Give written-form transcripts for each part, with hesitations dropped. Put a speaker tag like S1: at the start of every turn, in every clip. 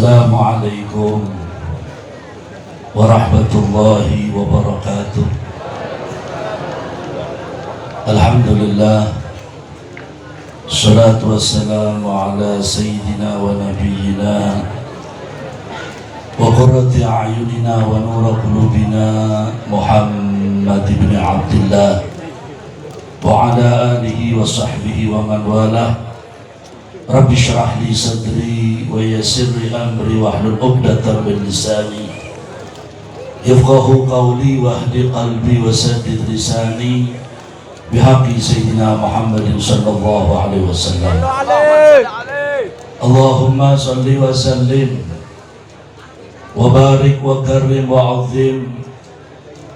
S1: Assalamualaikum warahmatullahi wabarakatuh. Alhamdulillah, salatu wassalamu ala sayyidina wa nabiyyina wa qurrati a'yunina wa nura qulubina Muhammad ibn Abdullah wa ala alihi wa sahbihi wa man walah. Rabbi syrah li sadri wa yassir li amri wahlul 'uqdatam min lisani yafqahu qawli wahdi qalbi wa saddid lisani bihaqqi sayyidina Muhammadin sallallahu alaihi wasallam. Allahumma salli wa sallim wa barik wa karim wa azim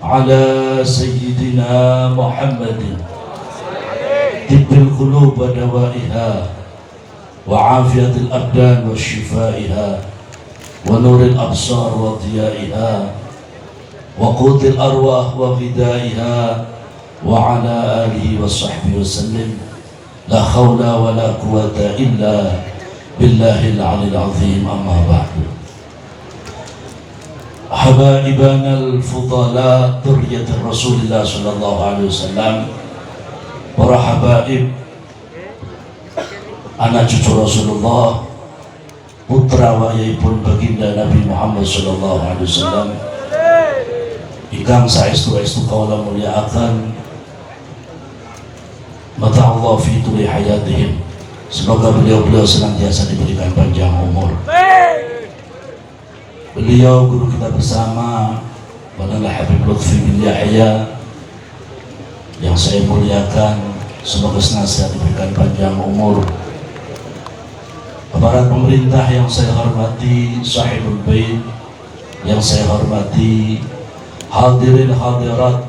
S1: ala sayyidina Muhammadin tibbil qulub wa dawaiha وعافية الأبدان وشفائها ونور الأبصار وضيائها وقوت الأرواح وغذائها وعلى آله وصحبه وسلم. لا حول ولا قوة إلا بالله العلي العظيم. أما بعد، حبائبنا الفضلاء ذرية رسول الله صلى الله عليه وسلم. Para habaib, anak cucu Rasulullah, putra wayahipun baginda Nabi Muhammad sallallahu alaihi wasallam, ingkang saestu-estu kaula mulyakaken, mata Allah fi tuli hayatihim. Semoga beliau-beliau senantiasa diberikan panjang umur. Beliau guru kita bersama, Maulana Habib Lutfi bin Yahya, yang saya muliakan, semoga senantiasa diberikan panjang umur. Aparat pemerintah yang saya hormati, sahibul bait yang saya hormati, hadirin hadirat,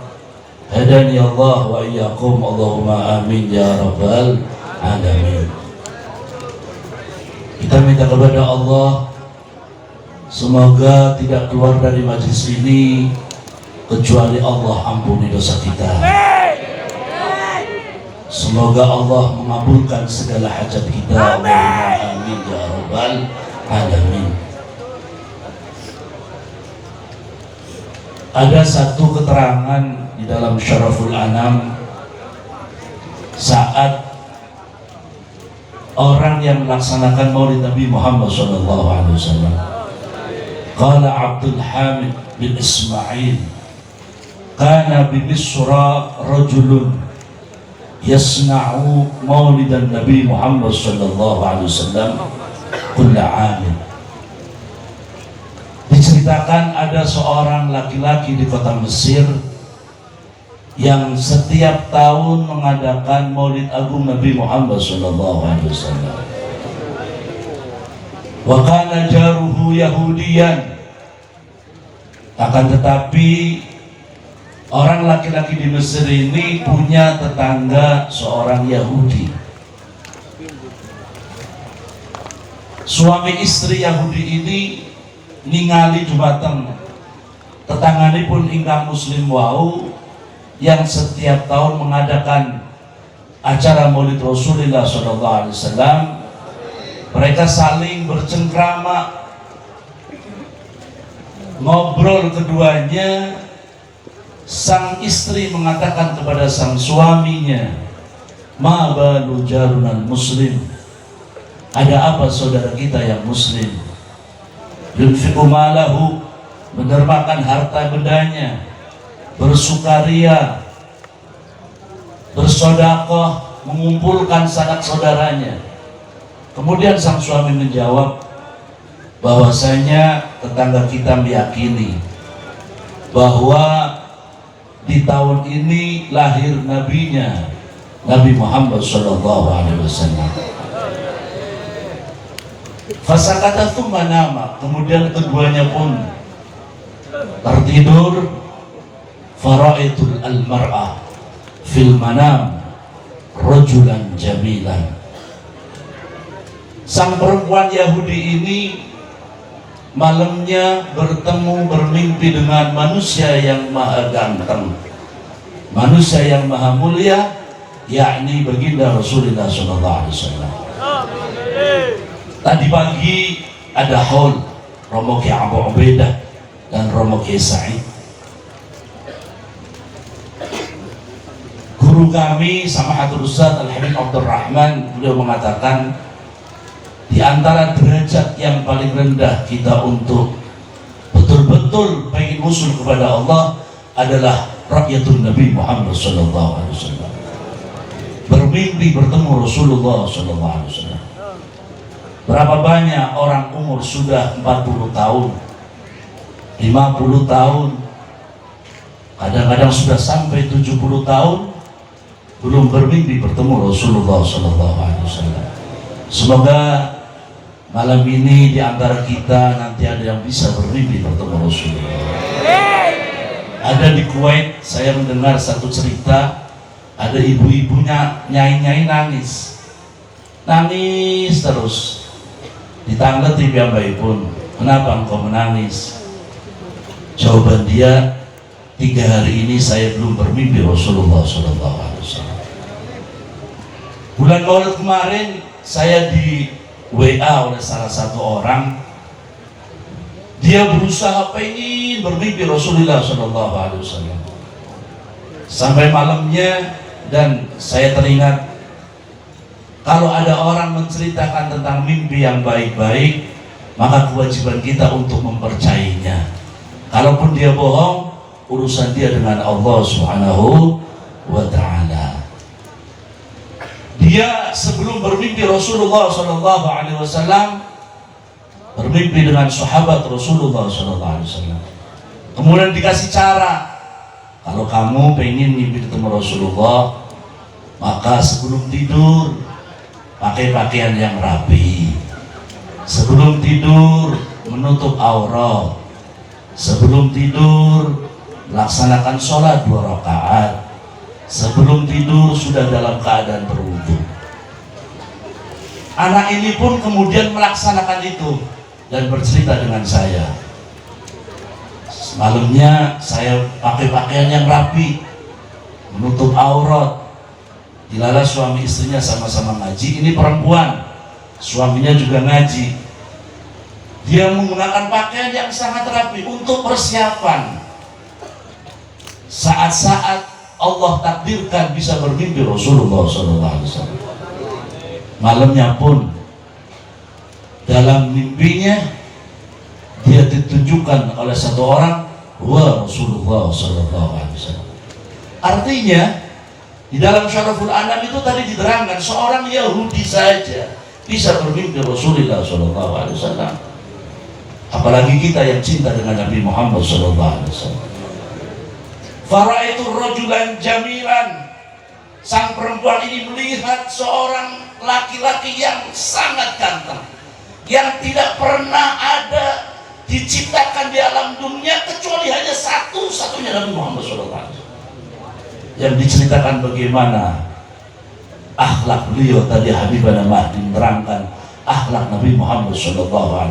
S1: hadani Allah wa iyyakum, Allahumma amin ya rabbal alamin. Kita minta kepada Allah semoga tidak keluar dari majlis ini kecuali Allah ampuni dosa kita. Semoga Allah mengabulkan segala hajat kita. Allahumma amin ya rabbal alamin. Ada satu keterangan di dalam Syaraful Anam saat orang yang melaksanakan Maulid Nabi Muhammad SAW. Qala Abdul Hamid bin Ismail, kana bi Misra rajulun yasna'u maulidan Nabi Muhammad sallallahu alaihi wasallam kulla 'amin. Diceritakan ada seorang laki-laki di kota Mesir yang setiap tahun mengadakan Maulid Agung Nabi Muhammad sallallahu alaihi wasallam. Wa kana jaruhu Yahudiyan. Akan tetapi orang laki-laki di Mesir ini punya tetangga seorang Yahudi. Suami istri Yahudi ini ningali dumateng tetangganipun ingkang muslim wau yang setiap tahun mengadakan acara Maulid Rasulullah SAW. Mereka saling bercengkrama, ngobrol keduanya. Sang istri mengatakan kepada sang suaminya, ma balu jarunal muslim, ada apa saudara kita yang muslim, yunfiqu malahu, mendermakan harta bendanya, bersukaria, bersodakoh, mengumpulkan sanak saudaranya. Kemudian sang suami menjawab bahwasanya tetangga kita meyakini bahwa di tahun ini lahir nabinya Nabi Muhammad sallallahu alaihi wasallam. Fasakata tsumma nama, kemudian keduanya pun tertidur. Faraitul al-mar'ah fil manam rajulan jamilan. Sang perempuan Yahudi ini malamnya bermimpi dengan manusia yang maha ganteng, manusia yang maha mulia, yakni baginda Rasulullah SAW. Tadi pagi ada haul, Romo Kiai Abu Ubaidah dan Romo Kiai Said. Guru kami Samahatul Ustaz Al-Habib Abdul Rahman, beliau mengatakan di antara derajat yang paling rendah kita untuk betul-betul pengen usul kepada Allah adalah rakyatun Nabi Muhammad sallallahu alaihi wasallam. Bermimpi bertemu Rasulullah sallallahu alaihi wasallam. Berapa banyak orang umur sudah 40 tahun, 50 tahun, kadang-kadang sudah sampai 70 tahun belum bermimpi bertemu Rasulullah sallallahu alaihi wasallam. Semoga malam ini di antara kita nanti ada yang bisa bermimpi bertemu Rasulullah. Ada di Kuwait, saya mendengar satu cerita, ada ibu-ibunya nyai-nyai nangis terus. Ditangleti piyambai pun, kenapa engkau menangis? Jawaban dia, 3 hari ini saya belum bermimpi Rasulullah sallallahu alaihi wasallam. Bulan Maulid kemarin saya di WA oleh salah satu orang, dia berusaha pengen bermimpi Rasulullah sallallahu alaihi wasallam sampai malamnya, dan saya teringat kalau ada orang menceritakan tentang mimpi yang baik-baik, maka kewajiban kita untuk mempercayainya. Kalaupun dia bohong, urusan dia dengan Allah Subhanahu wa ta'ala. Dia sebelum bermimpi Rasulullah sallallahu alaihi wasallam bermimpi dengan sahabat Rasulullah sallallahu alaihi wasallam. Kemudian dikasih cara, kalau kamu pengen mimpi ketemu Rasulullah, maka sebelum tidur pakai pakaian yang rapi. Sebelum tidur menutup aurat. Sebelum tidur laksanakan sholat 2 rakaat. Sebelum tidur sudah dalam keadaan berwudu. Anak ini pun kemudian melaksanakan itu dan bercerita dengan saya. Malamnya saya pakai pakaian yang rapi, menutup aurat. Dilala suami istrinya sama-sama ngaji. Ini perempuan, suaminya juga ngaji. Dia menggunakan pakaian yang sangat rapi untuk persiapan saat-saat Allah takdirkan bisa bermimpi Rasulullah SAW. Malamnya pun dalam mimpinya dia ditunjukkan oleh satu orang, wa Rasulullah SAW. Artinya di dalam Syaraful Anam itu tadi diterangkan seorang Yahudi saja bisa bermimpi Rasulullah SAW. Apalagi kita yang cinta dengan Nabi Muhammad SAW. Faraitu rajulan jamilan. Sang perempuan ini melihat seorang laki-laki yang sangat ganteng, yang tidak pernah ada diciptakan di alam dunia kecuali hanya satu-satunya Nabi Muhammad SAW. Yang diceritakan bagaimana akhlak beliau tadi, Habibana Mahdi menerangkan akhlak Nabi Muhammad SAW,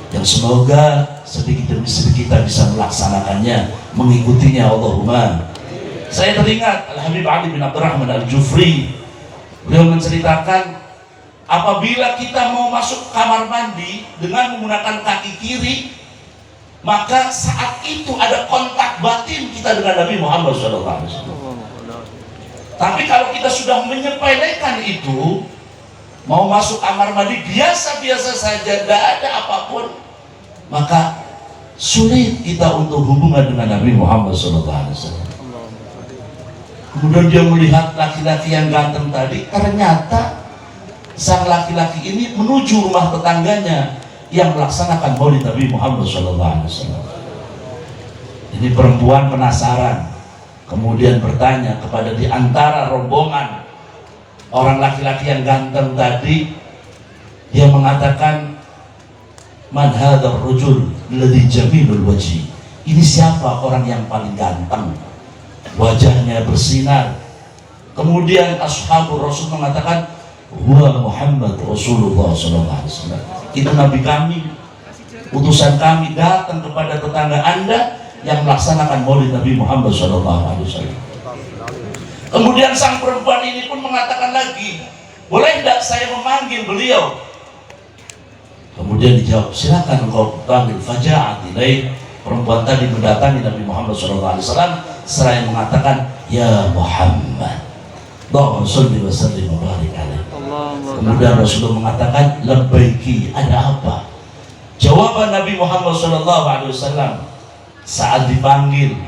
S1: yang semoga sedikit demi sedikit kita bisa melaksanakannya, mengikutinya. Allahumma. Saya teringat Al-Habib Ali bin Abdurrahman Al-Jufri, beliau menceritakan apabila kita mau masuk kamar mandi dengan menggunakan kaki kiri, maka saat itu ada kontak batin kita dengan Nabi Muhammad SAW. Tapi kalau kita sudah menyepelekan itu, mau masuk kamar mandi biasa-biasa saja, tidak ada apapun, maka sulit kita untuk hubungan dengan Nabi Muhammad SAW. Kemudian dia melihat laki-laki yang ganteng tadi, ternyata sang laki-laki ini menuju rumah tetangganya yang melaksanakan maulid Nabi Muhammad SAW. Ini perempuan penasaran, kemudian bertanya kepada di antara rombongan orang laki-laki yang ganteng tadi. Dia mengatakan, man hadzal rajul alladhi jamilul wajhi. Ini siapa orang yang paling ganteng, wajahnya bersinar. Kemudian ashabul Rasul mengatakan, huwa Muhammad Rasulullah SAW. Itu Nabi kami, utusan kami datang kepada tetangga Anda yang melaksanakan maulid Nabi Muhammad SAW. Kemudian sang perempuan ini pun mengatakan lagi, boleh tidak saya memanggil beliau? Kemudian Kemudian dijawab, silakan engkau panggil. Faja'at ilaih, perempuan tadi mendatangi Nabi Muhammad SAW seraya mengatakan, ya Muhammad, Allahumma sholli wa sallim wa barik alaih. Kemudian Rasulullah mengatakan, labbaiki, ada apa? Jawaban Nabi Muhammad SAW saat dipanggil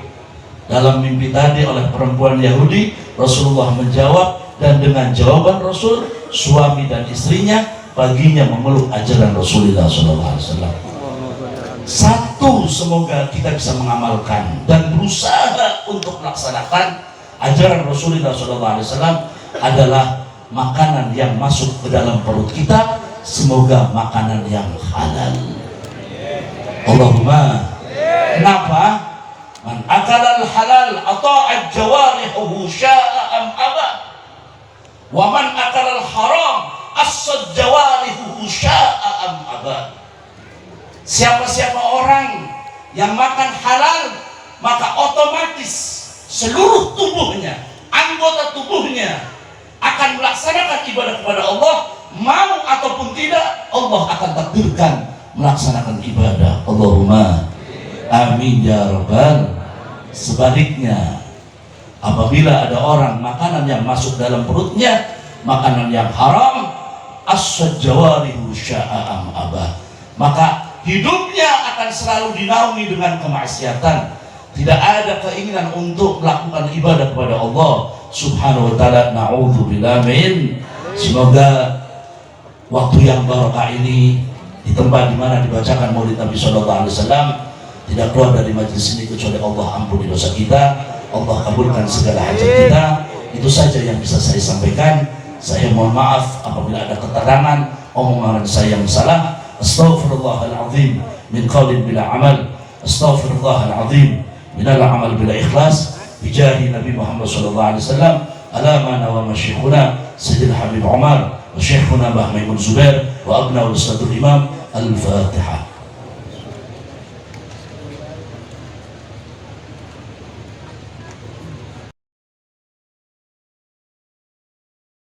S1: dalam mimpi tadi oleh perempuan Yahudi, Rasulullah menjawab, dan dengan jawaban Rasul, suami dan istrinya paginya memeluk ajaran Rasulullah SAW. Satu, semoga kita bisa mengamalkan dan berusaha untuk melaksanakan ajaran Rasulullah SAW adalah makanan yang masuk ke dalam perut kita, semoga makanan yang halal. Allahumma. Kenapa? Man akalal halal ata'at jawarihuhu sya'a am aba, wa man akalal haram as-sad jawarihuhu sya'a am aba. Siapa-siapa orang yang makan halal, maka otomatis seluruh tubuhnya, anggota tubuhnya akan melaksanakan ibadah kepada Allah, mau ataupun tidak, Allah akan takdirkan melaksanakan ibadah. Allahumma amin ya rabbal. Sebaliknya, apabila ada orang makanan yang masuk dalam perutnya makanan yang haram, as-jawarihu sya'am abah, maka hidupnya akan selalu dinaungi dengan kemaksiatan. Tidak ada keinginan untuk melakukan ibadah kepada Allah Subhanahu wa ta'ala. Na'udzubillah min. Semoga waktu yang barokah ini di tempat di mana dibacakan Maulid Nabi sallallahu alaihi wasallam tidak keluar dari majelis ini kecuali Allah ampuni dosa kita, Allah kabulkan segala hajat kita. Itu saja yang bisa saya sampaikan. Saya mohon maaf apabila ada keterangan omongan saya yang salah. Astaghfirullahaladzim min qaulin bila amal, astaghfirullahaladzim min al-amal bila ikhlas, bijahi Nabi Muhammad sallallahu alaihi wasallam. Ala ma nawama syekhuna Sayyidil Habib Umar wa syekhuna Mbah Maimun Zubair wa abna Ustadzul Imam. Al-Fatihah.